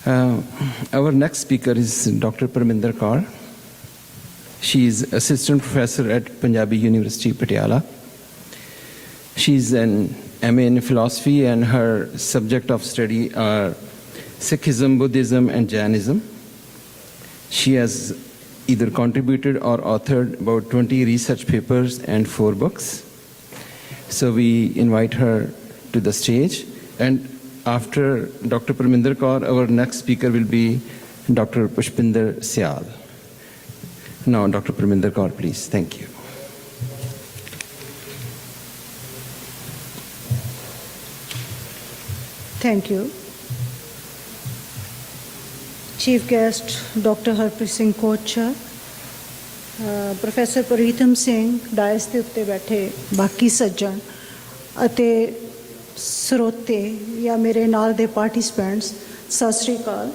Our next speaker is Dr. Parminder Kaur. She is assistant professor at Punjabi University, Patiala. She is an MA in philosophy and her subject of study are Sikhism, Buddhism and Jainism. She has either contributed or authored about 20 research papers and 4 books. So we invite her to the stage, and after Dr. Parminder Kaur, our next speaker will be Dr. Pushpinder Syal. Now, Dr. Parminder Kaur, please. Thank you. Thank you. Chief guest, Dr. Harpreet Singh Kochhar, Professor Paritam Singh, dais ਦੇ ਉੱਤੇ ਬੈਠੇ ਬਾਕੀ ਸੱਜਣ ਅਤੇ ਸਰੋਤੇ ਜਾਂ ਮੇਰੇ ਨਾਲ ਦੇ ਪਾਰਟਿਸਪੈਂਟਸ, ਸਤਿ ਸ੍ਰੀ ਅਕਾਲ।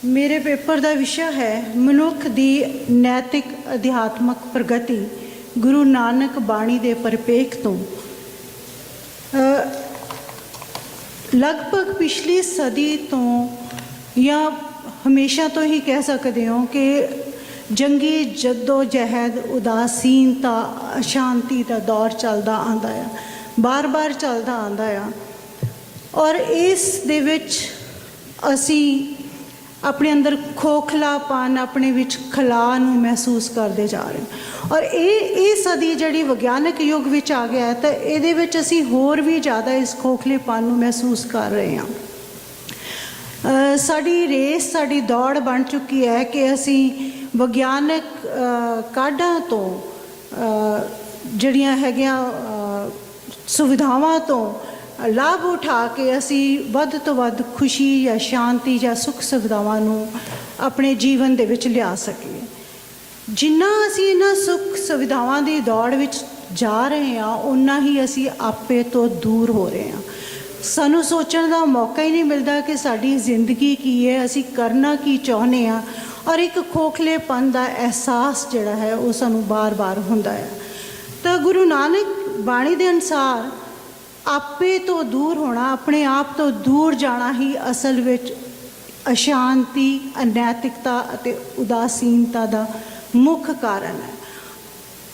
ਮੇਰੇ ਪੇਪਰ ਦਾ ਵਿਸ਼ਾ ਹੈ ਮਨੁੱਖ ਦੀ ਨੈਤਿਕ ਅਧਿਆਤਮਕ ਪ੍ਰਗਤੀ ਗੁਰੂ ਨਾਨਕ ਬਾਣੀ ਦੇ ਪਰਿਪੇਖ ਤੋਂ। ਲਗਭਗ ਪਿਛਲੀ ਸਦੀ ਤੋਂ ਜਾਂ ਹਮੇਸ਼ਾ ਤੋਂ ਹੀ ਕਹਿ ਸਕਦੇ ਹੋ ਕਿ ਜੰਗੀ ਜੱਦੋ ਜਹਿਦ, ਉਦਾਸੀਨਤਾ, ਅਸ਼ਾਂਤੀ ਦਾ ਦੌਰ ਚੱਲਦਾ ਆਉਂਦਾ ਆ, ਬਾਰ-ਬਾਰ ਚੱਲਦਾ ਆਉਂਦਾ ਆ। ਔਰ ਇਸ ਦੇ ਵਿੱਚ ਅਸੀਂ ਆਪਣੇ ਅੰਦਰ ਖੋਖਲਾਪਨ, ਆਪਣੇ ਵਿੱਚ ਖਲਾਅ ਨੂੰ ਮਹਿਸੂਸ ਕਰਦੇ ਜਾ ਰਹੇ ਹਾਂ। ਔਰ ਇਹ ਸਦੀ ਜਿਹੜੀ ਵਿਗਿਆਨਕ ਯੁੱਗ ਵਿੱਚ ਆ ਗਿਆ ਤਾਂ ਇਹਦੇ ਵਿੱਚ ਅਸੀਂ ਹੋਰ ਵੀ ਜ਼ਿਆਦਾ ਇਸ ਖੋਖਲੇਪਨ ਨੂੰ ਮਹਿਸੂਸ ਕਰ ਰਹੇ ਹਾਂ। ਸਾਡੀ ਰੇਸ, ਸਾਡੀ ਦੌੜ ਬਣ ਚੁੱਕੀ ਹੈ ਕਿ ਅਸੀਂ ਵਿਗਿਆਨਕ ਕਾਢਾਂ ਤੋਂ, ਜਿਹੜੀਆਂ ਹੈਗੀਆਂ ਸੁਵਿਧਾਵਾਂ ਤੋਂ ਲਾਭ ਉਠਾ ਕੇ ਅਸੀਂ ਵੱਧ ਤੋਂ ਵੱਧ ਖੁਸ਼ੀ ਜਾਂ ਸ਼ਾਂਤੀ ਜਾਂ ਸੁੱਖ ਸੁਵਿਧਾਵਾਂ ਨੂੰ ਆਪਣੇ ਜੀਵਨ ਦੇ ਵਿੱਚ ਲਿਆ ਸਕੀਏ। ਜਿੰਨਾ ਅਸੀਂ ਇਹਨਾਂ ਸੁੱਖ ਸੁਵਿਧਾਵਾਂ ਦੀ ਦੌੜ ਵਿੱਚ ਜਾ ਰਹੇ ਹਾਂ, ਓਨਾ ਹੀ ਅਸੀਂ ਆਪੇ ਤੋਂ ਦੂਰ ਹੋ ਰਹੇ ਹਾਂ। ਸਾਨੂੰ ਸੋਚਣ ਦਾ ਮੌਕਾ ਹੀ ਨਹੀਂ ਮਿਲਦਾ ਕਿ ਸਾਡੀ ਜ਼ਿੰਦਗੀ ਕੀ ਹੈ, ਅਸੀਂ ਕਰਨਾ ਕੀ ਚਾਹੁੰਦੇ ਹਾਂ। ਔਰ ਇੱਕ ਖੋਖਲੇਪਨ ਦਾ ਅਹਿਸਾਸ ਜਿਹੜਾ ਹੈ ਉਹ ਸਾਨੂੰ ਬਾਰ-ਬਾਰ ਹੁੰਦਾ ਹੈ। ਤਾਂ ਗੁਰੂ ਨਾਨਕ ਬਾਣੀ ਦੇ ਅਨੁਸਾਰ ਆਪੇ ਤੋਂ ਦੂਰ ਹੋਣਾ, ਆਪਣੇ ਆਪ ਤੋਂ ਦੂਰ ਜਾਣਾ ਹੀ ਅਸਲ ਵਿੱਚ ਅਸ਼ਾਂਤੀ, ਅਨੈਤਿਕਤਾ ਅਤੇ ਉਦਾਸੀਨਤਾ ਦਾ ਮੁੱਖ ਕਾਰਨ ਹੈ।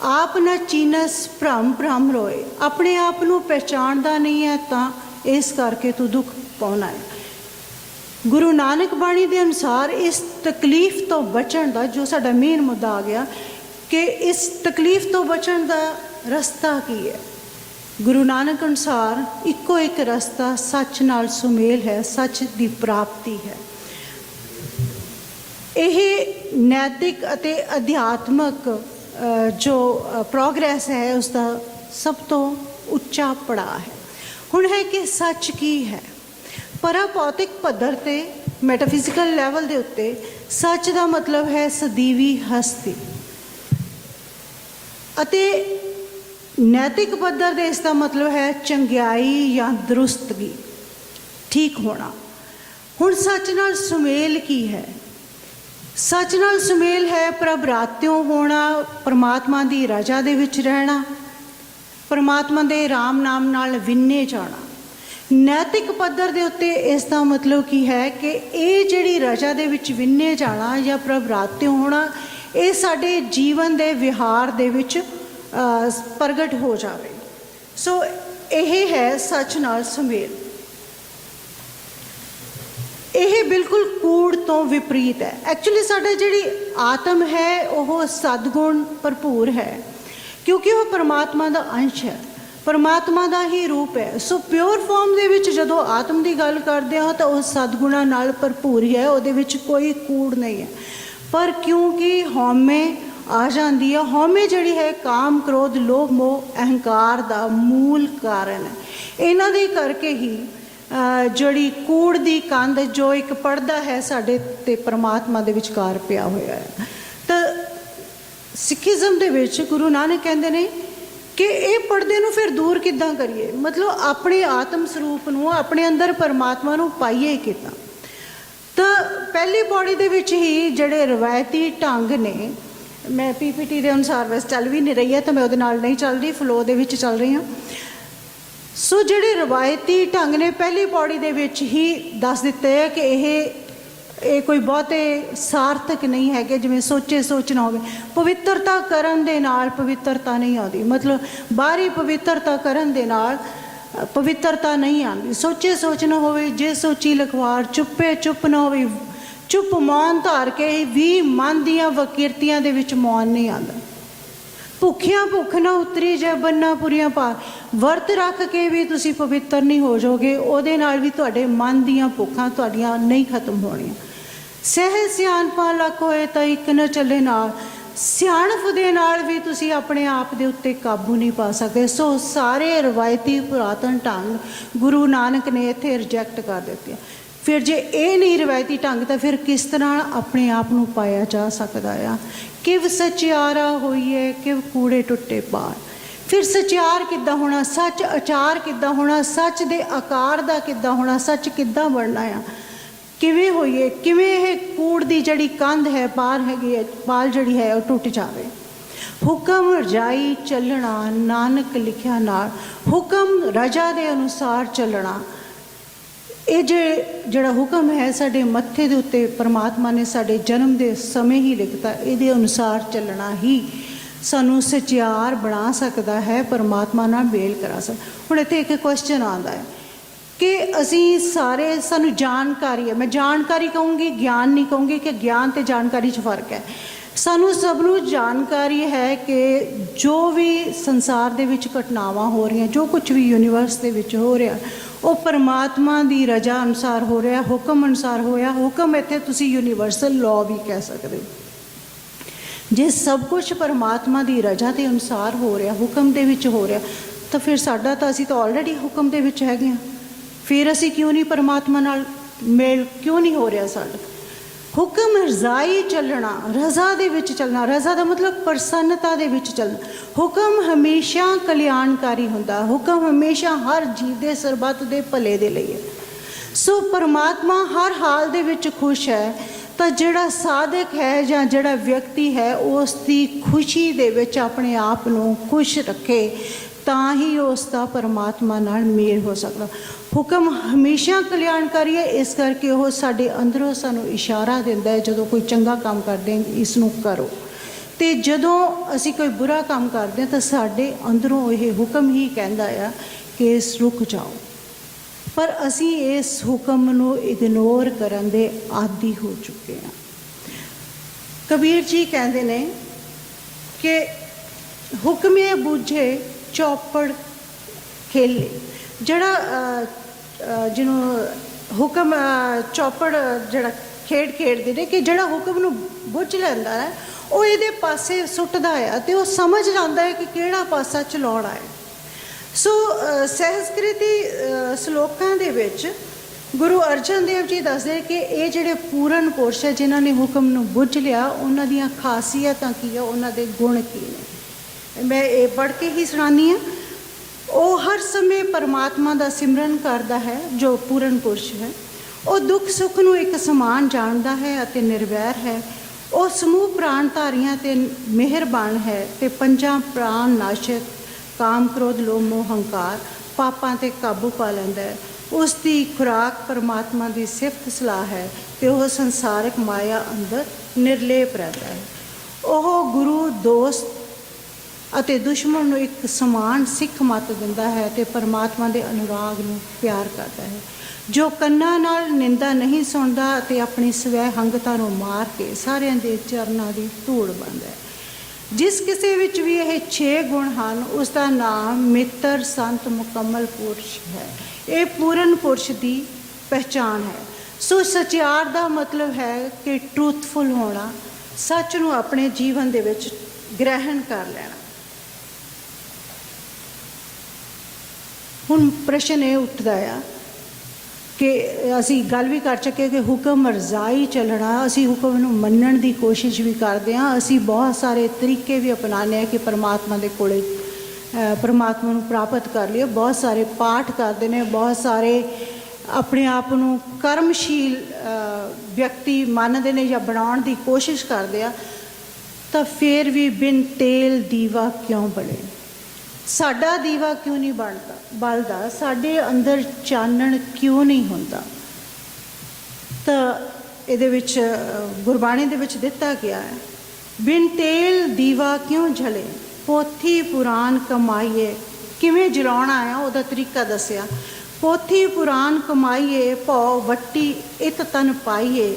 ਆਪ ਨਾ ਚੀਨਸ ਭ੍ਰਮ ਭ੍ਰਮ ਰੋਏ, ਆਪਣੇ ਆਪ ਨੂੰ ਪਹਿਚਾਣਦਾ ਨਹੀਂ ਹੈ ਤਾਂ ਇਸ ਕਰਕੇ ਤੂੰ ਦੁੱਖ ਪਾਉਣਾ ਹੈ। ਗੁਰੂ ਨਾਨਕ ਬਾਣੀ ਦੇ ਅਨੁਸਾਰ ਇਸ ਤਕਲੀਫ ਤੋਂ ਬਚਣ ਦਾ, ਜੋ ਸਾਡਾ ਮੇਨ ਮੁੱਦਾ ਆ ਗਿਆ ਕਿ ਇਸ ਤਕਲੀਫ ਤੋਂ ਬਚਣ ਦਾ ਰਸਤਾ ਕੀ ਹੈ। ਗੁਰੂ ਨਾਨਕ ਅਨੁਸਾਰ ਇੱਕੋ ਇੱਕ ਰਸਤਾ ਸੱਚ ਨਾਲ ਸੁਮੇਲ ਹੈ, ਸੱਚ ਦੀ ਪ੍ਰਾਪਤੀ ਹੈ। ਇਹ ਨੈਤਿਕ ਅਤੇ ਅਧਿਆਤਮਕ ਜੋ ਪ੍ਰੋਗਰੈਸ ਹੈ ਉਸ ਦਾ ਸਭ ਤੋਂ ਉੱਚਾ ਪੜਾਅ ਹੈ। ਹੁਣ ਹੈ ਕਿ ਸੱਚ ਕੀ ਹੈ। ਪਰਾਭੌਤਿਕ ਪੱਧਰ 'ਤੇ, ਮੈਟਾਫਿਜ਼ੀਕਲ ਲੈਵਲ ਦੇ ਉੱਤੇ ਸੱਚ ਦਾ ਮਤਲਬ ਹੈ ਸਦੀਵੀ ਹਸਤੀ, ਅਤੇ ਨੈਤਿਕ ਪੱਧਰ 'ਤੇ ਇਸ ਦਾ ਮਤਲਬ ਹੈ ਚੰਗਿਆਈ ਜਾਂ ਦਰੁਸਤਗੀ, ਠੀਕ ਹੋਣਾ। ਹੁਣ ਸੱਚ ਨਾਲ ਸੁਮੇਲ ਕੀ ਹੈ? ਸੱਚ ਨਾਲ ਸੁਮੇਲ ਹੈ ਪ੍ਰਭ ਰਾਤਿਓਂ ਹੋਣਾ, ਪਰਮਾਤਮਾ ਦੀ ਰਜ਼ਾ ਦੇ ਵਿੱਚ ਰਹਿਣਾ, ਪਰਮਾਤਮਾ ਦੇ ਰਾਮ ਨਾਮ ਨਾਲ ਵਿੰਨੇ ਜਾਣਾ। ਨੈਤਿਕ ਪੱਧਰ ਦੇ ਉੱਤੇ ਇਸ ਦਾ ਮਤਲਬ ਕੀ ਹੈ ਕਿ ਇਹ ਜਿਹੜੀ ਰਜ਼ਾ ਦੇ ਵਿੱਚ ਵਿੰਨੇ ਜਾਣਾ ਜਾਂ ਪ੍ਰਭ ਰਾਤਿਓਂ ਹੋਣਾ, ਇਹ ਸਾਡੇ ਜੀਵਨ ਦੇ ਵਿਹਾਰ ਦੇ ਵਿੱਚ ਪ੍ਰਗਟ ਹੋ ਜਾਵੇ। ਸੋ ਇਹ ਹੈ ਸੱਚ ਨਾਲ ਸੁਮੇਲ। ਇਹ ਬਿਲਕੁਲ ਕੂੜ ਤੋਂ ਵਿਪਰੀਤ ਹੈ। ਐਕਚੁਅਲੀ ਸਾਡਾ ਜਿਹੜੀ ਆਤਮ ਹੈ ਉਹ ਸਦਗੁਣ ਭਰਪੂਰ ਹੈ, ਕਿਉਂਕਿ ਉਹ ਪਰਮਾਤਮਾ ਦਾ ਅੰਸ਼ ਹੈ, ਪਰਮਾਤਮਾ ਦਾ ਹੀ ਰੂਪ ਹੈ। ਸੋ ਪਿਓਰ ਫਾਰਮ ਦੇ ਵਿੱਚ ਜਦੋਂ ਆਤਮ ਦੀ ਗੱਲ ਕਰਦੇ ਹਾਂ ਤਾਂ ਉਹ ਸਦਗੁਣਾਂ ਨਾਲ ਭਰਪੂਰ ਹੀ ਹੈ, ਉਹਦੇ ਵਿੱਚ ਕੋਈ ਕੂੜ ਨਹੀਂ ਹੈ। ਪਰ ਕਿਉਂਕਿ ਹਉਮੈ ਆ ਜਾਂਦੀ ਹੈ, ਹਉਮੈ ਜਿਹੜੀ ਹੈ ਕਾਮ, ਕ੍ਰੋਧ, ਲੋਭ, ਮੋਹ, ਅਹੰਕਾਰ ਦਾ ਮੂਲ ਕਾਰਨ ਹੈ। ਇਹਨਾਂ ਦੇ ਕਰਕੇ ਹੀ ਜਿਹੜੀ ਕੂੜ ਦੀ ਕੰਧ, ਜੋ ਇੱਕ ਪਰਦਾ ਹੈ ਸਾਡੇ ਤੇ ਪਰਮਾਤਮਾ ਦੇ ਵਿਚਕਾਰ ਪਿਆ ਹੋਇਆ ਹੈ। ਤਾਂ ਸਿੱਖੀਜ਼ਮ ਦੇ ਵਿੱਚ ਗੁਰੂ ਨਾਨਕ ਕਹਿੰਦੇ ਨੇ ਕਿ ਇਹ ਪਰਦੇ ਨੂੰ ਫਿਰ ਦੂਰ ਕਿੱਦਾਂ ਕਰੀਏ, ਮਤਲਬ ਆਪਣੇ ਆਤਮ ਸਰੂਪ ਨੂੰ, ਆਪਣੇ ਅੰਦਰ ਪਰਮਾਤਮਾ ਨੂੰ ਪਾਈਏ ਕਿੱਦਾਂ। ਤਾਂ ਪਹਿਲੀ ਪੌੜੀ ਦੇ ਵਿੱਚ ਹੀ ਜਿਹੜੇ ਰਵਾਇਤੀ ਢੰਗ ਨੇ, ਮੈਂ PPT ਦੇ ਅਨੁਸਾਰ ਵੈਸੇ ਚੱਲ ਵੀ ਨਹੀਂ ਰਹੀ ਹੈ ਤਾਂ ਮੈਂ ਉਹਦੇ ਨਾਲ ਨਹੀਂ ਚੱਲ ਰਹੀ, ਫਲੋ ਦੇ ਵਿੱਚ ਚੱਲ ਰਹੀ ਹਾਂ। ਸੋ ਜਿਹੜੇ ਰਵਾਇਤੀ ਢੰਗ ਨੇ ਪਹਿਲੀ ਪੌੜੀ ਦੇ ਵਿੱਚ ਹੀ ਦੱਸ ਦਿੱਤੇ ਹੈ ਕਿ ਇਹ ਇਹ ਕੋਈ ਬਹੁਤੇ ਸਾਰਥਕ ਨਹੀਂ ਹੈਗੇ, ਜਿਵੇਂ ਸੋਚੇ ਸੋਚਣਾ ਹੋਵੇ। ਪਵਿੱਤਰਤਾ ਕਰਨ ਦੇ ਨਾਲ ਪਵਿੱਤਰਤਾ ਨਹੀਂ ਆਉਂਦੀ, ਮਤਲਬ ਬਾਹਰੀ ਪਵਿੱਤਰਤਾ ਕਰਨ ਦੇ ਨਾਲ ਪਵਿੱਤਰਤਾ ਨਹੀਂ ਆਉਂਦੀ। ਸੋਚੇ ਸੋਚਣਾ ਹੋਵੇ, ਜੇ ਸੋਚੀ ਲਖਵਾਰ ਚੁੱਪੇ ਚੁੱਪ ਨਾ ਹੋਵੇ, ਚੁੱਪ ਮੌਨ ਧਾਰ ਕੇ ਵੀ ਮਨ ਦੀਆਂ ਵਕੀਰਤੀਆਂ ਦੇ ਵਿੱਚ ਮੌਨ ਨਹੀਂ ਆਉਂਦਾ। ਭੁੱਖਿਆਂ ਭੁੱਖ ਨਾ ਉਤਰੀ ਜੈ ਬੰਨਾ ਪੁਰੀਆਂ ਪਾਰ, ਵਰਤ ਰੱਖ ਕੇ ਵੀ ਤੁਸੀਂ ਪਵਿੱਤਰ ਨਹੀਂ ਹੋ ਜਾਓਗੇ, ਉਹਦੇ ਨਾਲ ਵੀ ਤੁਹਾਡੇ ਮਨ ਦੀਆਂ ਭੁੱਖਾਂ ਤੁਹਾਡੀਆਂ ਨਹੀਂ ਖਤਮ ਹੋਣੀਆਂ। ਸਹਿ ਸਿਆਣਪਾਂ ਲੱਖ ਹੋਏ ਤਾਂ ਇੱਕ ਨਾ ਚੱਲੇ ਨਾਲ, ਸਿਆਣਪ ਦੇ ਨਾਲ ਵੀ ਤੁਸੀਂ ਆਪਣੇ ਆਪ ਦੇ ਉੱਤੇ ਕਾਬੂ ਨਹੀਂ ਪਾ ਸਕਦੇ। ਸੋ ਸਾਰੇ ਰਵਾਇਤੀ ਪੁਰਾਤਨ ਢੰਗ ਗੁਰੂ ਨਾਨਕ ਨੇ ਇੱਥੇ ਰਿਜੈਕਟ ਕਰ ਦਿੱਤੇ। ਫਿਰ ਜੇ ਇਹ ਨਹੀਂ ਰਵਾਇਤੀ ਢੰਗ ਤਾਂ ਫਿਰ ਕਿਸ ਤਰ੍ਹਾਂ ਆਪਣੇ ਆਪ ਨੂੰ ਪਾਇਆ ਜਾ ਸਕਦਾ ਆ? ਕਿਵ ਸਚਿਆਰਾ ਹੋਈਏ ਕਿਵ ਕੂੜੇ ਟੁੱਟੇ ਪਾਰ। ਫਿਰ ਸਚਿਆਰ ਕਿੱਦਾਂ ਹੋਣਾ, ਸੱਚ ਆਚਾਰ ਕਿੱਦਾਂ ਹੋਣਾ, ਸੱਚ ਦੇ ਆਕਾਰ ਦਾ ਕਿੱਦਾਂ ਹੋਣਾ, ਸੱਚ ਕਿੱਦਾਂ ਬਣਨਾ ਆ, ਕਿਵੇਂ ਹੋਈਏ, ਕਿਵੇਂ ਇਹ ਕੂੜ ਦੀ ਜਿਹੜੀ ਕੰਧ ਹੈ ਪਾਰ ਹੈਗੀ ਹੈ, ਪਾਲ ਜਿਹੜੀ ਹੈ ਉਹ ਟੁੱਟ ਜਾਵੇ। ਹੁਕਮ ਰਜਾਈ ਚੱਲਣਾ ਨਾਨਕ ਲਿਖਿਆ ਨਾਲ, ਹੁਕਮ ਰਜਾ ਦੇ ਅਨੁਸਾਰ ਚੱਲਣਾ। ਇਹ ਜਿਹੜਾ ਹੁਕਮ ਹੈ ਸਾਡੇ ਮੱਥੇ ਦੇ ਉੱਤੇ ਪਰਮਾਤਮਾ ਨੇ ਸਾਡੇ ਜਨਮ ਦੇ ਸਮੇਂ ਹੀ ਲਿਖਤਾ, ਇਹਦੇ ਅਨੁਸਾਰ ਚੱਲਣਾ ਹੀ ਸਾਨੂੰ ਸਚਿਆਰ ਬਣਾ ਸਕਦਾ ਹੈ, ਪਰਮਾਤਮਾ ਨਾਲ ਮੇਲ ਕਰਾ ਸਕਦਾ। ਹੁਣ ਇੱਥੇ ਇੱਕ ਕੁਐਸਚਨ ਆਉਂਦਾ ਹੈ ਕਿ ਅਸੀਂ ਸਾਰੇ, ਸਾਨੂੰ ਜਾਣਕਾਰੀ ਹੈ, ਮੈਂ ਜਾਣਕਾਰੀ ਕਹੂੰਗੀ, ਗਿਆਨ ਨਹੀਂ ਕਹੂੰਗੀ, ਕਿ ਗਿਆਨ ਤੇ ਜਾਣਕਾਰੀ 'ਚ ਫਰਕ ਹੈ। ਸਾਨੂੰ ਸਭ ਨੂੰ ਜਾਣਕਾਰੀ ਹੈ ਕਿ ਜੋ ਵੀ ਸੰਸਾਰ ਦੇ ਵਿੱਚ ਘਟਨਾਵਾਂ ਹੋ ਰਹੀਆਂ, ਜੋ ਕੁਝ ਵੀ ਯੂਨੀਵਰਸ ਦੇ ਵਿੱਚ ਹੋ ਰਿਹਾ, ਉਹ ਪਰਮਾਤਮਾ ਦੀ ਰਜ਼ਾ ਅਨੁਸਾਰ ਹੋ ਰਿਹਾ, ਹੁਕਮ ਅਨੁਸਾਰ ਹੋਇਆ। ਹੁਕਮ ਇੱਥੇ ਤੁਸੀਂ ਯੂਨੀਵਰਸਲ ਲਾਅ ਵੀ ਕਹਿ ਸਕਦੇ ਹੋ। ਜੇ ਸਭ ਕੁਝ ਪਰਮਾਤਮਾ ਦੀ ਰਜ਼ਾ ਦੇ ਅਨੁਸਾਰ ਹੋ ਰਿਹਾ, ਹੁਕਮ ਦੇ ਵਿੱਚ ਹੋ ਰਿਹਾ, ਤਾਂ ਫਿਰ ਸਾਡਾ ਤਾਂ, ਅਸੀਂ ਤਾਂ ਆਲਰੇਡੀ ਹੁਕਮ ਦੇ ਵਿੱਚ ਹੈਗੇ ਹਾਂ। ਫਿਰ ਅਸੀਂ ਕਿਉਂ ਨਹੀਂ ਪਰਮਾਤਮਾ ਨਾਲ ਮੇਲ ਕਿਉਂ ਨਹੀਂ ਹੋ ਰਿਹਾ ਸਾਡਾ? ਹੁਕਮ ਰਜ਼ਾਈ ਚੱਲਣਾ, ਰਜ਼ਾ ਦੇ ਵਿੱਚ ਚੱਲਣਾ। ਰਜ਼ਾ ਦਾ ਮਤਲਬ ਪ੍ਰਸੰਨਤਾ ਦੇ ਵਿੱਚ ਚੱਲਣਾ। ਹੁਕਮ ਹਮੇਸ਼ਾ ਕਲਿਆਣਕਾਰੀ ਹੁੰਦਾ, ਹੁਕਮ ਹਮੇਸ਼ਾ ਹਰ ਜੀਵ ਦੇ ਸਰਬੱਤ ਦੇ ਭਲੇ ਦੇ ਲਈ ਹੈ। ਸੋ ਪਰਮਾਤਮਾ ਹਰ ਹਾਲ ਦੇ ਵਿੱਚ ਖੁਸ਼ ਹੈ, ਤਾਂ ਜਿਹੜਾ ਸਾਧਕ ਹੈ ਜਾਂ ਜਿਹੜਾ ਵਿਅਕਤੀ ਹੈ ਉਸ ਦੀ ਖੁਸ਼ੀ ਦੇ ਵਿੱਚ ਆਪਣੇ ਆਪ ਨੂੰ ਖੁਸ਼ ਰੱਖੇ, ਤਾਂ ਹੀ ਉਸ ਦਾ ਪਰਮਾਤਮਾ ਨਾਲ ਮੇਲ ਹੋ ਸਕਦਾ। ਹੁਕਮ ਹਮੇਸ਼ਾ ਕਲਿਆਣਕਾਰੀ ਹੈ, ਇਸ ਕਰਕੇ ਉਹ ਸਾਡੇ ਅੰਦਰੋਂ ਸਾਨੂੰ ਇਸ਼ਾਰਾ ਦਿੰਦਾ ਹੈ, ਜਦੋਂ ਕੋਈ ਚੰਗਾ ਕੰਮ ਕਰਦੇ ਹਾਂ ਇਸ ਨੂੰ ਕਰੋ, ਅਤੇ ਜਦੋਂ ਅਸੀਂ ਕੋਈ ਬੁਰਾ ਕੰਮ ਕਰਦੇ ਹਾਂ ਤਾਂ ਸਾਡੇ ਅੰਦਰੋਂ ਇਹ ਹੁਕਮ ਹੀ ਕਹਿੰਦਾ ਆ ਕਿ ਇਸ ਰੁਕ ਜਾਓ। ਪਰ ਅਸੀਂ ਇਸ ਹੁਕਮ ਨੂੰ ਇਗਨੋਰ ਕਰਨ ਦੇ ਆਦੀ ਹੋ ਚੁੱਕੇ ਹਾਂ। ਕਬੀਰ ਜੀ ਕਹਿੰਦੇ ਨੇ ਕਿ ਹੁਕਮੇ ਬੂਝੇ ਚੌਪੜ ਖੇਲੇ। ਜਿਹੜਾ ਜਿਹਨੂੰ ਹੁਕਮ ਚੌਪੜ ਜਿਹੜਾ ਖੇਡ ਖੇਡਦੇ ਨੇ, ਕਿ ਜਿਹੜਾ ਹੁਕਮ ਨੂੰ ਬੁੱਝ ਲੈਂਦਾ ਹੈ ਉਹ ਇਹਦੇ ਪਾਸੇ ਸੁੱਟਦਾ ਆ, ਅਤੇ ਉਹ ਸਮਝ ਜਾਂਦਾ ਹੈ ਕਿ ਕਿਹੜਾ ਪਾਸਾ ਚਲਾਉਣਾ ਹੈ। ਸੋ ਸਹਿਸਕ੍ਰਿਤੀ ਸ਼ਲੋਕਾਂ ਦੇ ਵਿੱਚ ਗੁਰੂ ਅਰਜਨ ਦੇਵ ਜੀ ਦੱਸਦੇ ਕਿ ਇਹ ਜਿਹੜੇ ਪੂਰਨ ਪੁਰਸ਼ ਹੈ ਜਿਨ੍ਹਾਂ ਨੇ ਹੁਕਮ ਨੂੰ ਬੁੱਝ ਲਿਆ, ਉਹਨਾਂ ਦੀਆਂ ਖਾਸੀਅਤਾਂ ਕੀ ਹੈ, ਉਹਨਾਂ ਦੇ ਗੁਣ ਕੀ ਨੇ। ਮੈਂ ਇਹ ਪੜ੍ਹ ਕੇ ਹੀ ਸੁਣਾਉਂਦੀ ਹਾਂ। ਉਹ ਹਰ ਸਮੇਂ ਪਰਮਾਤਮਾ ਦਾ ਸਿਮਰਨ ਕਰਦਾ ਹੈ। ਜੋ ਪੂਰਨ ਪੁਰਸ਼ ਹੈ ਉਹ ਦੁੱਖ ਸੁੱਖ ਨੂੰ ਇੱਕ ਸਮਾਨ ਜਾਣਦਾ ਹੈ ਅਤੇ ਨਿਰਵੈਰ ਹੈ। ਉਹ ਸਮੂਹ ਪ੍ਰਾਣਧਾਰੀਆਂ 'ਤੇ ਮਿਹਰਬਾਨ ਹੈ ਅਤੇ ਪੰਜਾਂ ਪ੍ਰਾਣ ਨਾਸ਼ਕ ਕਾਮ ਕ੍ਰੋਧ ਲੋਭ ਮੋਹ ਹੰਕਾਰ ਪਾਪਾਂ 'ਤੇ ਕਾਬੂ ਪਾ ਲੈਂਦਾ ਹੈ। ਉਸ ਦੀ ਖੁਰਾਕ ਪਰਮਾਤਮਾ ਦੀ ਸਿਫਤ ਸਲਾਹ ਹੈ ਅਤੇ ਉਹ ਸੰਸਾਰਕ ਮਾਇਆ ਅੰਦਰ ਨਿਰਲੇਪ ਰਹਿੰਦਾ ਹੈ। ਉਹ ਗੁਰੂ ਦੋਸਤ ਅਤੇ ਦੁਸ਼ਮਣ ਨੂੰ ਇੱਕ ਸਮਾਨ ਸਿੱਖ ਮੱਤ ਦਿੰਦਾ ਹੈ ਅਤੇ ਪਰਮਾਤਮਾ ਦੇ ਅਨੁਰਾਗ ਨੂੰ ਪਿਆਰ ਕਰਦਾ ਹੈ। ਜੋ ਕੰਨਾਂ ਨਾਲ ਨਿੰਦਾ ਨਹੀਂ ਸੁਣਦਾ ਅਤੇ ਆਪਣੀ ਸਵੈ ਹੰਗਤਾ ਨੂੰ ਮਾਰ ਕੇ ਸਾਰਿਆਂ ਦੇ ਚਰਨਾਂ ਦੀ ਧੂੜ ਬਣਦਾ ਹੈ। ਜਿਸ ਕਿਸੇ ਵਿੱਚ ਵੀ ਇਹ 6 ਗੁਣ ਹਨ, ਉਸ ਦਾ ਨਾਮ ਮਿੱਤਰ ਸੰਤ ਮੁਕੰਮਲ ਪੁਰਸ਼ ਹੈ। ਇਹ ਪੂਰਨ ਪੁਰਸ਼ ਦੀ ਪਹਿਚਾਣ ਹੈ। ਸੋ ਸਚਿਆਰ ਦਾ ਮਤਲਬ ਹੈ ਕਿ ਟਰੂਥਫੁਲ ਹੋਣਾ, ਸੱਚ ਨੂੰ ਆਪਣੇ ਜੀਵਨ ਦੇ ਵਿੱਚ ਗ੍ਰਹਿਣ ਕਰ ਲੈਣਾ। ਹੁਣ ਪ੍ਰਸ਼ਨ ਇਹ ਉੱਠਦਾ ਆ ਕਿ ਅਸੀਂ ਗੱਲ ਵੀ ਕਰ ਚੁੱਕੇ ਕਿ ਹੁਕਮ ਰਜ਼ਾਈ ਚੱਲਣਾ, ਅਸੀਂ ਹੁਕਮ ਨੂੰ ਮੰਨਣ ਦੀ ਕੋਸ਼ਿਸ਼ ਵੀ ਕਰਦੇ ਹਾਂ। ਅਸੀਂ ਬਹੁਤ ਸਾਰੇ ਤਰੀਕੇ ਵੀ ਅਪਣਾਉਂਦੇ ਹਾਂ ਕਿ ਪਰਮਾਤਮਾ ਦੇ ਕੋਲੇ ਪਰਮਾਤਮਾ ਨੂੰ ਪ੍ਰਾਪਤ ਕਰ ਲਈਏ। ਬਹੁਤ ਸਾਰੇ ਪਾਠ ਕਰਦੇ ਨੇ, ਬਹੁਤ ਸਾਰੇ ਆਪਣੇ ਆਪ ਨੂੰ ਕਰਮਸ਼ੀਲ ਵਿਅਕਤੀ ਮੰਨਦੇ ਨੇ ਜਾਂ ਬਣਾਉਣ ਦੀ ਕੋਸ਼ਿਸ਼ ਕਰਦੇ ਆ। ਤਾਂ ਫਿਰ ਵੀ ਬਿਨ ਤੇਲ ਦੀਵਾ ਕਿਉਂ ਬਲੇ? ਸਾਡਾ ਦੀਵਾ ਕਿਉਂ ਨਹੀਂ ਬਲਦਾ? ਸਾਡੇ ਅੰਦਰ ਚਾਨਣ ਕਿਉਂ ਨਹੀਂ ਹੁੰਦਾ? ਤਾਂ ਇਹਦੇ ਵਿੱਚ ਗੁਰਬਾਣੀ ਦੇ ਵਿੱਚ ਦਿੱਤਾ ਗਿਆ ਹੈ, ਬਿਨ ਤੇਲ ਦੀਵਾ ਕਿਉਂ ਜਲੇ, ਪੋਥੀ ਪੁਰਾਨ ਕਮਾਈਏ। ਕਿਵੇਂ ਜਲਾਉਣਾ ਆ ਉਹਦਾ ਤਰੀਕਾ ਦੱਸਿਆ। ਪੋਥੀ ਪੁਰਾਨ ਕਮਾਈਏ, ਭਉ ਵੱਟੀ ਇਤ ਤਨ ਪਾਈਏ,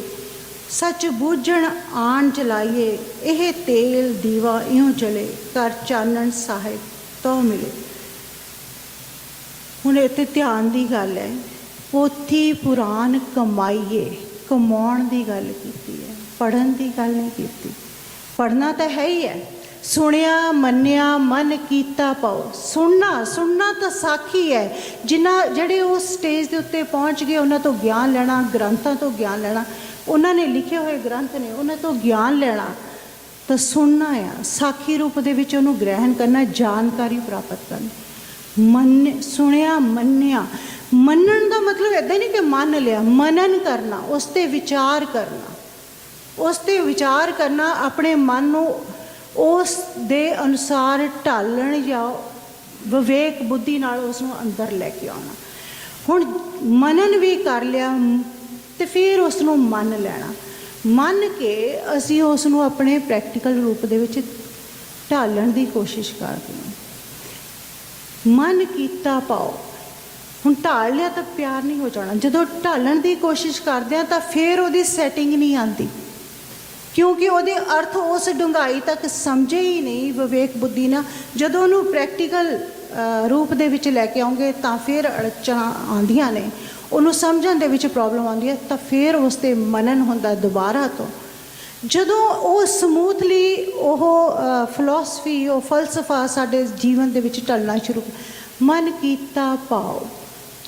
ਸੱਚ ਬੂਝਣ ਆਣ ਜਲਾਈਏ, ਇਹ ਤੇਲ ਦੀਵਾ ਇਉਂ ਜਲੇ, ਘਰ ਚਾਨਣ ਸਾਹਿਬ ਤੋ ਮਿਲੇ। ਹੁਣ ਇੱਥੇ ਧਿਆਨ ਦੀ ਗੱਲ ਹੈ, ਪੋਥੀ ਪੁਰਾਨ ਕਮਾਈਏ, ਕਮਾਉਣ ਦੀ ਗੱਲ ਕੀਤੀ ਹੈ, ਪੜ੍ਹਨ ਦੀ ਗੱਲ ਨਹੀਂ ਕੀਤੀ। ਪੜ੍ਹਨਾ ਤਾਂ ਹੈ ਹੀ ਹੈ। ਸੁਣਿਆ ਮੰਨਿਆ ਮਨ ਕੀਤਾ ਪਾਓ। ਸੁਣਨਾ ਤਾਂ ਸਾਖੀ ਹੈ। ਜਿਹੜੇ ਉਸ ਸਟੇਜ ਦੇ ਉੱਤੇ ਪਹੁੰਚ ਗਏ ਉਹਨਾਂ ਤੋਂ ਗਿਆਨ ਲੈਣਾ, ਗ੍ਰੰਥਾਂ ਤੋਂ ਗਿਆਨ ਲੈਣਾ, ਉਹਨਾਂ ਨੇ ਲਿਖੇ ਹੋਏ ਗ੍ਰੰਥ ਨੇ, ਉਹਨਾਂ ਤੋਂ ਗਿਆਨ ਲੈਣਾ ਤਾਂ ਸੁਣਨਾ ਆ। ਸਾਖੀ ਰੂਪ ਦੇ ਵਿੱਚ ਉਹਨੂੰ ਗ੍ਰਹਿਣ ਕਰਨਾ, ਜਾਣਕਾਰੀ ਪ੍ਰਾਪਤ ਕਰਨੀ। ਸੁਣਿਆ ਮੰਨਿਆ, ਮੰਨਣ ਦਾ ਮਤਲਬ ਇੱਦਾਂ ਨਹੀਂ ਕਿ ਮੰਨ ਲਿਆ, ਮਨਨ ਕਰਨਾ, ਉਸ 'ਤੇ ਵਿਚਾਰ ਕਰਨਾ, ਉਸ 'ਤੇ ਵਿਚਾਰ ਕਰਨਾ, ਆਪਣੇ ਮਨ ਨੂੰ ਉਸ ਦੇ ਅਨੁਸਾਰ ਢਾਲਣ ਜਾਂ ਵਿਵੇਕ ਬੁੱਧੀ ਨਾਲ ਉਸ ਨੂੰ ਅੰਦਰ ਲੈ ਕੇ ਆਉਣਾ। ਹੁਣ ਮਨਨ ਵੀ ਕਰ ਲਿਆ ਤੇ ਫਿਰ ਉਸ ਨੂੰ ਮੰਨ ਲੈਣਾ। ਮੰਨ ਕੇ ਅਸੀਂ ਉਸ ਨੂੰ ਆਪਣੇ ਪ੍ਰੈਕਟੀਕਲ ਰੂਪ ਦੇ ਵਿੱਚ ਢਾਲਣ ਦੀ ਕੋਸ਼ਿਸ਼ ਕਰਦੇ ਹਾਂ। ਮਨ ਕੀਤਾ ਪਾਓ। ਹੁਣ ਢਾਲ ਲਿਆ ਤਾਂ ਪਿਆਰ ਨਹੀਂ ਹੋ ਜਾਣਾ। ਜਦੋਂ ਢਾਲਣ ਦੀ ਕੋਸ਼ਿਸ਼ ਕਰਦੇ ਹਾਂ ਤਾਂ ਫਿਰ ਉਹਦੀ ਸੈਟਿੰਗ ਨਹੀਂ ਆਉਂਦੀ, ਕਿਉਂਕਿ ਉਹਦੇ ਅਰਥ ਉਸ ਡੂੰਘਾਈ ਤੱਕ ਸਮਝੇ ਹੀ ਨਹੀਂ ਵਿਵੇਕ ਬੁੱਧੀ ਨਾਲ। ਜਦੋਂ ਉਹਨੂੰ ਪ੍ਰੈਕਟੀਕਲ ਰੂਪ ਦੇ ਵਿੱਚ ਲੈ ਕੇ ਆਉਂਗੇ ਤਾਂ ਫਿਰ ਅੜਚਣਾਂ ਆਉਂਦੀਆਂ ਨੇ, ਉਹਨੂੰ ਸਮਝਣ ਦੇ ਵਿੱਚ ਪ੍ਰੋਬਲਮ ਆਉਂਦੀ ਹੈ, ਤਾਂ ਫਿਰ ਉਸ 'ਤੇ ਮਨਨ ਹੁੰਦਾ ਦੁਬਾਰਾ ਤੋਂ। ਜਦੋਂ ਉਹ ਸਮੂਥਲੀ ਉਹ ਫਿਲਾਸਫੀ, ਉਹ ਫਲਸਫਾ ਸਾਡੇ ਜੀਵਨ ਦੇ ਵਿੱਚ ਢਲਣਾ ਸ਼ੁਰੂ, ਮਨ ਕੀਤਾ ਭਾਵ,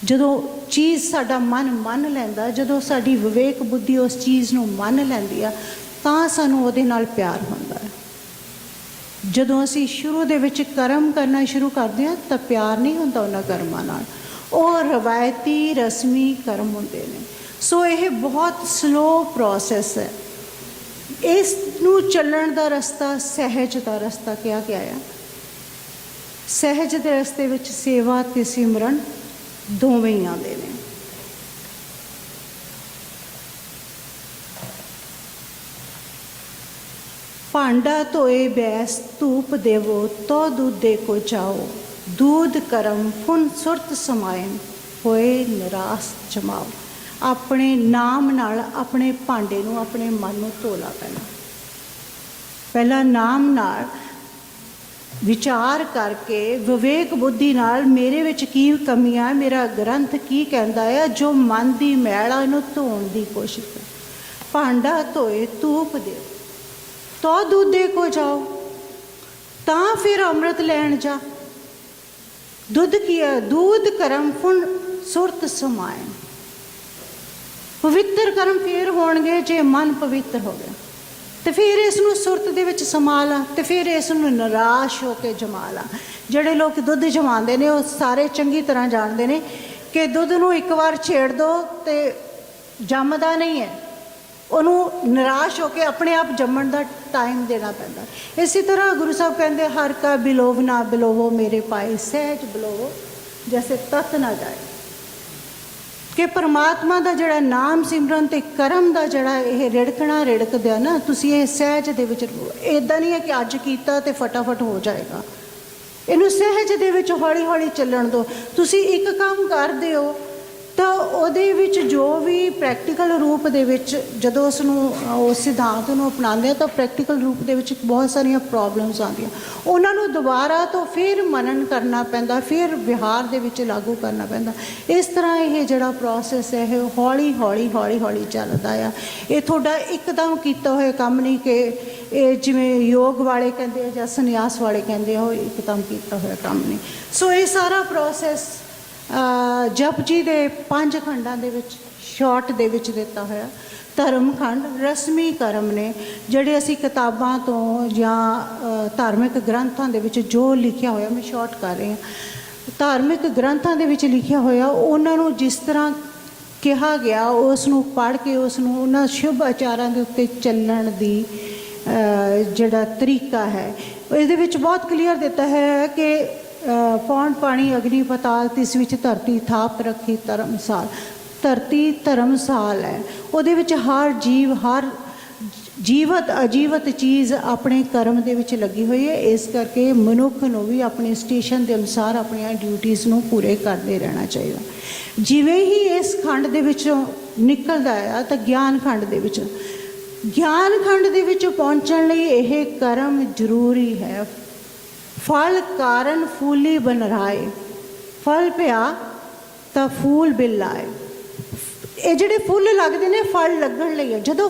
ਜਦੋਂ ਚੀਜ਼ ਸਾਡਾ ਮਨ ਮੰਨ ਲੈਂਦਾ, ਜਦੋਂ ਸਾਡੀ ਵਿਵੇਕ ਬੁੱਧੀ ਉਸ ਚੀਜ਼ ਨੂੰ ਮੰਨ ਲੈਂਦੀ ਆ, ਤਾਂ ਸਾਨੂੰ ਉਹਦੇ ਨਾਲ ਪਿਆਰ ਹੁੰਦਾ ਹੈ। ਜਦੋਂ ਅਸੀਂ ਸ਼ੁਰੂ ਦੇ ਵਿੱਚ ਕਰਮ ਕਰਨਾ ਸ਼ੁਰੂ ਕਰਦੇ ਹਾਂ ਤਾਂ ਪਿਆਰ ਨਹੀਂ ਹੁੰਦਾ ਉਹਨਾਂ ਕਰਮਾਂ ਨਾਲ, ਉਹ ਰਵਾਇਤੀ ਰਸਮੀ ਕਰਮ ਹੁੰਦੇ ਨੇ। ਸੋ ਇਹ ਬਹੁਤ ਸਲੋ ਪ੍ਰੋਸੈਸ ਹੈ। ਇਸ ਨੂੰ ਚੱਲਣ ਦਾ ਰਸਤਾ ਸਹਿਜ ਦਾ ਰਸਤਾ ਕਿਹਾ ਗਿਆ ਆ। ਸਹਿਜ ਦੇ ਰਸਤੇ ਵਿੱਚ ਸੇਵਾ ਅਤੇ ਸਿਮਰਨ ਦੋਵੇਂ ਹੀ ਆਉਂਦੇ ਨੇ। ਭਾਂਡਾ ਧੋਏ ਬੈਸ ਧੂਪ ਦੇਵੋ, ਤੋ ਦੁੱਧ ਦੇ ਕੋ ਜਾਓ, ਦੂਧ ਕਰਮ ਫੁਨ ਸੁਰਤ ਸਮਾਇਨ, ਹੋਏ ਨਿਰਾਸ ਜਮਾਓ। ਆਪਣੇ ਨਾਮ ਨਾਲ ਆਪਣੇ ਭਾਂਡੇ ਨੂੰ, ਆਪਣੇ ਮਨ ਨੂੰ ਧੋਲਾ ਪਹਿਲਾਂ ਨਾਮ ਨਾਲ ਵਿਚਾਰ ਕਰਕੇ ਵਿਵੇਕ ਬੁੱਧੀ ਨਾਲ ਮੇਰੇ ਵਿੱਚ ਕੀ ਕਮੀਆਂ, ਮੇਰਾ ਗ੍ਰੰਥ ਕੀ ਕਹਿੰਦਾ ਹੈ, ਜੋ ਮਨ ਦੀ ਮੈਲ ਆ ਇਹਨੂੰ ਧੋਣ ਦੀ ਕੋਸ਼ਿਸ਼ ਕਰ। ਭਾਂਡਾ ਧੋਏ ਧੂਪ ਦੇ, ਤੋ ਦੁੱਧ ਦੇ ਕੋ ਜਾਓ, ਤਾਂ ਫਿਰ ਅੰਮ੍ਰਿਤ ਲੈਣ ਜਾ। ਦੁੱਧ ਕੀ ਹੈ? ਦੂਧ ਕਰਮ ਫੁਨ ਸੁਰਤ ਸਮਾਇਨ। ਪਵਿੱਤਰ ਕਰਮ ਫਿਰ ਹੋਣਗੇ ਜੇ ਮਨ ਪਵਿੱਤਰ ਹੋ ਗਿਆ, ਤੇ ਫਿਰ ਇਸ ਨੂੰ ਸੁਰਤ ਦੇ ਵਿੱਚ ਸਮਾ ਲਾ, ਤੇ ਫਿਰ ਇਸ ਨੂੰ ਨਿਰਾਸ਼ ਹੋ ਕੇ ਜਮਾ ਲਾ। ਜਿਹੜੇ ਲੋਕ ਦੁੱਧ ਜਮਾਉਂਦੇ ਨੇ ਉਹ ਸਾਰੇ ਚੰਗੀ ਤਰ੍ਹਾਂ ਜਾਣਦੇ ਨੇ ਕਿ ਦੁੱਧ ਨੂੰ ਇੱਕ ਵਾਰ ਛੇੜ ਦਿਓ ਤੇ ਜੰਮਦਾ ਨਹੀਂ ਹੈ, ਉਹਨੂੰ ਨਿਰਾਸ਼ ਹੋ ਕੇ ਆਪਣੇ ਆਪ ਜੰਮਣ ਦਾ ਟਾਈਮ ਦੇਣਾ ਪੈਂਦਾ। ਇਸੇ ਤਰ੍ਹਾਂ ਗੁਰੂ ਸਾਹਿਬ ਕਹਿੰਦੇ, ਹਰ ਕਾ ਬਿਲੋਵ ਨਾ ਬਿਲੋਵੋ ਮੇਰੇ ਪਾਏ, ਸਹਿਜ ਬਿਲੋਵੋ ਜੈਸੇ ਤਤ ਨਾ ਜਾਏ। ਕਿ ਪਰਮਾਤਮਾ ਦਾ ਜਿਹੜਾ ਨਾਮ ਸਿਮਰਨ ਤੇ ਕਰਮ ਦਾ ਜਿਹੜਾ ਇਹ ਰਿੜਕਦੇ ਆ ਨਾ, ਤੁਸੀਂ ਇਹ ਸਹਿਜ ਦੇ ਵਿੱਚ ਇੱਦਾਂ ਨਹੀਂ ਹੈ ਕਿ ਅੱਜ ਕੀਤਾ ਤੇ ਫਟਾਫਟ ਹੋ ਜਾਏਗਾ। ਇਹਨੂੰ ਸਹਿਜ ਦੇ ਵਿੱਚ ਹੌਲੀ ਹੌਲੀ ਚੱਲਣ ਦਿਓ। ਤੁਸੀਂ ਇੱਕ ਕੰਮ ਕਰਦੇ ਹੋ ਤਾਂ ਉਹਦੇ ਵਿੱਚ ਜੋ ਵੀ ਪ੍ਰੈਕਟੀਕਲ ਰੂਪ ਦੇ ਵਿੱਚ ਜਦੋਂ ਉਸ ਨੂੰ, ਉਸ ਸਿਧਾਂਤ ਨੂੰ ਅਪਣਾਉਂਦੇ ਆ ਤਾਂ ਪ੍ਰੈਕਟੀਕਲ ਰੂਪ ਦੇ ਵਿੱਚ ਬਹੁਤ ਸਾਰੀਆਂ ਪ੍ਰੋਬਲਮਸ ਆਉਂਦੀਆਂ, ਉਹਨਾਂ ਨੂੰ ਦੁਬਾਰਾ ਤੋਂ ਫਿਰ ਮਨਨ ਕਰਨਾ ਪੈਂਦਾ, ਫਿਰ ਵਿਹਾਰ ਦੇ ਵਿੱਚ ਲਾਗੂ ਕਰਨਾ ਪੈਂਦਾ। ਇਸ ਤਰ੍ਹਾਂ ਇਹ ਜਿਹੜਾ ਪ੍ਰੋਸੈਸ ਹੈ ਇਹ ਹੌਲੀ ਹੌਲੀ ਚੱਲਦਾ ਆ। ਇਹ ਤੁਹਾਡਾ ਇੱਕਦਮ ਕੀਤਾ ਹੋਇਆ ਕੰਮ ਨਹੀਂ ਕਿ ਇਹ ਜਿਵੇਂ ਯੋਗ ਵਾਲੇ ਕਹਿੰਦੇ ਆ ਜਾਂ ਸੰਨਿਆਸ ਵਾਲੇ ਕਹਿੰਦੇ ਆ, ਉਹ ਇੱਕਦਮ ਕੀਤਾ ਹੋਇਆ ਕੰਮ ਨਹੀਂ। ਸੋ ਇਹ ਸਾਰਾ ਪ੍ਰੋਸੈਸ ਜਪਜੀ ਦੇ 5 ਖੰਡਾਂ ਦੇ ਵਿੱਚ ਸ਼ਾਰਟ ਦੇ ਵਿੱਚ ਦਿੱਤਾ ਹੋਇਆ। ਧਰਮ ਖੰਡ ਰਸਮੀ ਕਰਮ ਨੇ, ਜਿਹੜੇ ਅਸੀਂ ਕਿਤਾਬਾਂ ਤੋਂ ਜਾਂ ਧਾਰਮਿਕ ਗ੍ਰੰਥਾਂ ਦੇ ਵਿੱਚ ਜੋ ਲਿਖਿਆ ਹੋਇਆ, ਮੈਂ ਸ਼ਾਰਟ ਕਰ ਰਹੀ ਹਾਂ, ਧਾਰਮਿਕ ਗ੍ਰੰਥਾਂ ਦੇ ਵਿੱਚ ਲਿਖਿਆ ਹੋਇਆ ਉਹਨਾਂ ਨੂੰ ਜਿਸ ਤਰ੍ਹਾਂ ਕਿਹਾ ਗਿਆ ਉਸ ਨੂੰ ਪੜ੍ਹ ਕੇ ਉਸ ਨੂੰ ਉਹਨਾਂ ਸ਼ੁਭ ਆਚਾਰਾਂ ਦੇ ਉੱਤੇ ਚੱਲਣ ਦੀ ਜਿਹੜਾ ਤਰੀਕਾ ਹੈ ਇਹਦੇ ਵਿੱਚ ਬਹੁਤ ਕਲੀਅਰ ਦਿੱਤਾ ਹੈ ਕਿ ਪੌਣ ਪਾਣੀ ਅਗਨੀ ਪਤਾਲ ਤਿਸ ਵਿੱਚ ਧਰਤੀ ਥਾਪ ਰੱਖੀ ਧਰਮਸਾਲ। ਧਰਤੀ ਧਰਮਸਾਲ ਹੈ, ਉਹਦੇ ਵਿੱਚ ਹਰ ਜੀਵ, ਹਰ ਜੀਵਤ ਅਜੀਵਤ ਚੀਜ਼ ਆਪਣੇ ਕਰਮ ਦੇ ਵਿੱਚ ਲੱਗੀ ਹੋਈ ਹੈ। ਇਸ ਕਰਕੇ ਮਨੁੱਖ ਨੂੰ ਵੀ ਆਪਣੇ ਸਟੇਸ਼ਨ ਦੇ ਅਨੁਸਾਰ ਆਪਣੀਆਂ ਡਿਊਟੀਆਂ ਨੂੰ ਪੂਰੇ ਕਰਦੇ ਰਹਿਣਾ ਚਾਹੀਦਾ। ਜਿਵੇਂ ਹੀ ਇਸ ਖੰਡ ਦੇ ਵਿੱਚੋਂ ਨਿਕਲਦਾ ਆ ਤਾਂ ਗਿਆਨ ਖੰਡ ਦੇ ਵਿੱਚ ਪਹੁੰਚਣ ਲਈ ਇਹ ਕਰਮ ਜ਼ਰੂਰੀ ਹੈ। ਫਲ ਕਾਰਨ ਫੂਲੀ ਬਨ ਰਾਏ, ਫਲ ਪਿਆ ਤਾਂ ਫੂਲ ਬਿਲ ਆਏ। ਇਹ ਜਿਹੜੇ ਫੁੱਲ ਲੱਗਦੇ ਨੇ ਫਲ ਲੱਗਣ ਲਈ ਹੈ। ਜਦੋਂ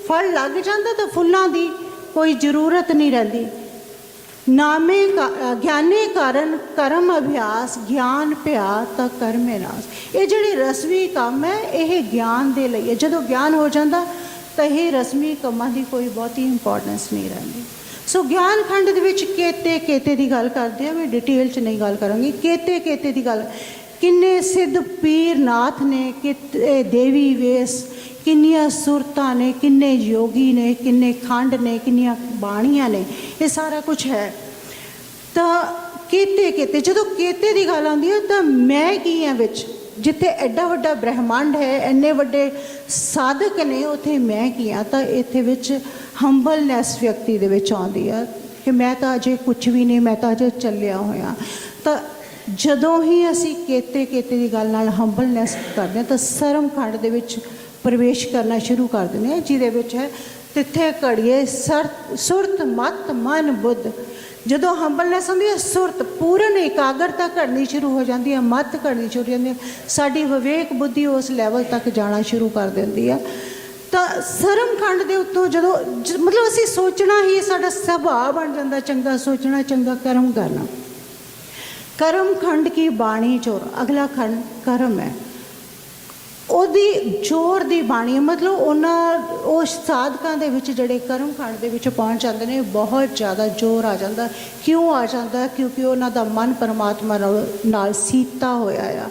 ਫਲ ਲੱਗ ਜਾਂਦਾ ਤਾਂ ਫੁੱਲਾਂ ਦੀ ਕੋਈ ਜ਼ਰੂਰਤ ਨਹੀਂ ਰਹਿੰਦੀ। ਨਾਮੇ ਗਿਆਨੇ ਕਾਰਨ ਕਰਮ ਅਭਿਆਸ, ਗਿਆਨ ਪਿਆ ਤਾਂ ਕਰਮੇ ਨਾਸ। ਇਹ ਜਿਹੜੇ ਰਸਮੀ ਕੰਮ ਹੈ ਇਹ ਗਿਆਨ ਦੇ ਲਈ ਹੈ। ਜਦੋਂ ਗਿਆਨ ਹੋ ਜਾਂਦਾ ਤਾਂ ਇਹ ਰਸਮੀ ਕੰਮਾਂ ਦੀ ਕੋਈ ਬਹੁਤੀ ਇੰਪੋਰਟੈਂਸ ਨਹੀਂ ਰਹਿੰਦੀ। ਸੋ ਗਿਆਨ ਖੰਡ ਦੇ ਵਿੱਚ ਕੇਤੇ ਦੀ ਗੱਲ ਕਰਦੇ ਆ, ਮੈਂ ਡਿਟੇਲ 'ਚ ਨਹੀਂ ਗੱਲ ਕਰਾਂਗੀ। ਕੇਤੇ ਦੀ ਗੱਲ, ਕਿੰਨੇ ਸਿੱਧ ਪੀਰ ਨਾਥ ਨੇ, ਕਿਤੇ ਦੇਵੀ ਵੇਸ, ਕਿੰਨੀਆਂ ਸੁਰਤਾਂ ਨੇ, ਕਿੰਨੇ ਯੋਗੀ ਨੇ, ਕਿੰਨੇ ਖੰਡ ਨੇ, ਕਿੰਨੀਆਂ ਬਾਣੀਆਂ ਨੇ, ਇਹ ਸਾਰਾ ਕੁਝ ਹੈ। ਤਾਂ ਕੇਤੇ ਜਦੋਂ ਕੇਤੇ ਦੀ ਗੱਲ ਆਉਂਦੀ ਹੈ ਤਾਂ ਮੈਂ ਕੀ ਹਾਂ ਵਿੱਚ, ਜਿੱਥੇ ਐਡਾ ਵੱਡਾ ਬ੍ਰਹਿਮੰਡ ਹੈ, ਇੰਨੇ ਵੱਡੇ ਸਾਧਕ ਨੇ, ਉੱਥੇ ਮੈਂ ਕੀ ਹਾਂ। ਤਾਂ ਇੱਥੇ ਵਿੱਚ ਹੰਬਲਨੈਸ ਵਿਅਕਤੀ ਦੇ ਵਿੱਚ ਆਉਂਦੀ ਆ ਕਿ ਮੈਂ ਤਾਂ ਅਜੇ ਕੁਝ ਵੀ ਨਹੀਂ, ਮੈਂ ਤਾਂ ਅਜੇ ਚੱਲਿਆ ਹੋਇਆ। ਤਾਂ ਜਦੋਂ ਹੀ ਅਸੀਂ ਕੇਤੇ ਦੀ ਗੱਲ ਨਾਲ ਹੰਬਲਨੈਸ ਕਰਦੇ ਹਾਂ ਤਾਂ ਸਰਮ ਖੰਡ ਦੇ ਵਿੱਚ ਪ੍ਰਵੇਸ਼ ਕਰਨਾ ਸ਼ੁਰੂ ਕਰ ਦਿੰਦੇ ਹਾਂ, ਜਿਹਦੇ ਵਿੱਚ ਹੈ ਤਿੱਥੇ ਘੜੀਏ ਸੁਰਤ ਮਤ ਮਨ ਬੁੱਧ। ਜਦੋਂ ਹੰਬਲਨੈਸ ਹੁੰਦੀ ਹੈ, ਸੁਰਤ ਪੂਰਨ ਇਕਾਗਰਤਾ ਘੜਨੀ ਸ਼ੁਰੂ ਹੋ ਜਾਂਦੀ ਹੈ, ਮਤ ਘੜਨੀ ਸ਼ੁਰੂ ਹੋ ਜਾਂਦੀ ਹੈ, ਸਾਡੀ ਵਿਵੇਕ ਬੁੱਧੀ ਉਸ ਲੈਵਲ ਤੱਕ ਜਾਣਾ ਸ਼ੁਰੂ ਕਰ ਦਿੰਦੀ ਹੈ। ਤਾਂ ਸਰਮ ਖੰਡ ਦੇ ਉੱਤੋਂ ਜਦੋਂ ਮਤਲਬ ਅਸੀਂ ਸੋਚਣਾ ਹੀ ਸਾਡਾ ਸੁਭਾਅ ਬਣ ਜਾਂਦਾ, ਚੰਗਾ ਸੋਚਣਾ, ਚੰਗਾ ਕਰਮ ਕਰਨਾ। ਕਰਮ ਖੰਡ ਕੀ ਬਾਣੀ ਚੋਰ, ਅਗਲਾ ਖੰਡ ਕਰਮ ਹੈ। ਉਹਦੀ ਜ਼ੋਰ ਦੀ ਬਾਣੀ, ਮਤਲਬ ਉਹ ਸਾਧਕਾਂ ਦੇ ਵਿੱਚ ਜਿਹੜੇ ਕਰਮ ਖੰਡ ਦੇ ਵਿੱਚ ਪਹੁੰਚ ਜਾਂਦੇ ਨੇ, ਬਹੁਤ ਜ਼ਿਆਦਾ ਜ਼ੋਰ ਆ ਜਾਂਦਾ। ਕਿਉਂ ਆ ਜਾਂਦਾ? ਕਿਉਂਕਿ ਉਹਨਾਂ ਦਾ ਮਨ ਪਰਮਾਤਮਾ ਨਾਲ ਸੀਤਾ ਹੋਇਆ ਆ।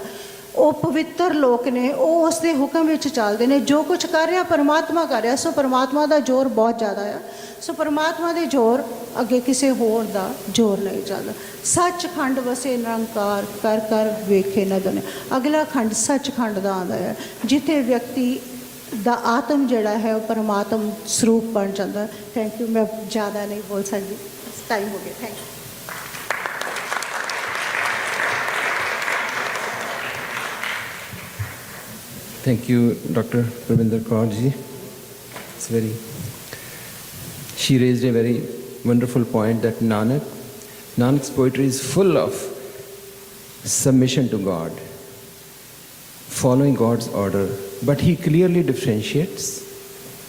ਉਹ ਪਵਿੱਤਰ ਲੋਕ ਨੇ, ਉਹ ਉਸ ਦੇ ਹੁਕਮ ਵਿੱਚ ਚੱਲਦੇ ਨੇ। ਜੋ ਕੁਝ ਕਰ ਰਿਹਾ ਪਰਮਾਤਮਾ ਕਰ ਰਿਹਾ। ਸੋ ਪਰਮਾਤਮਾ ਦਾ ਜ਼ੋਰ ਬਹੁਤ ਜ਼ਿਆਦਾ ਆ। ਸੋ ਪਰਮਾਤਮਾ ਦੇ ਜ਼ੋਰ ਅੱਗੇ ਕਿਸੇ ਹੋਰ ਦਾ ਜ਼ੋਰ ਨਹੀਂ ਚੱਲਦਾ। ਸੱਚਖੰਡ ਵਸੇ ਨਿਰੰਕਾਰ, ਕਰ ਕਰ ਵੇਖੇ ਨਾ ਦੁਨੀਆ। ਅਗਲਾ ਖੰਡ ਸੱਚਖੰਡ ਦਾ ਆਉਂਦਾ ਹੈ, ਜਿੱਥੇ ਵਿਅਕਤੀ ਦਾ ਆਤਮ ਜਿਹੜਾ ਹੈ ਉਹ ਪਰਮਾਤਮ ਸਰੂਪ ਬਣ ਜਾਂਦਾ। Thank you. ਮੈਂ ਜ਼ਿਆਦਾ ਨਹੀਂ ਬੋਲ ਸਕਦੀ, ਟਾਈਮ ਹੋ ਗਿਆ। Thank you. Thank you, Dr. Parminder Kaur ji. She raised a very wonderful point that Nanak's poetry is full of submission to God, following God's order, but he clearly differentiates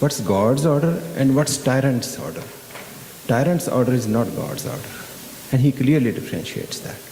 what's God's order and what's tyrant's order. Tyrant's order is not God's order, and he clearly differentiates that.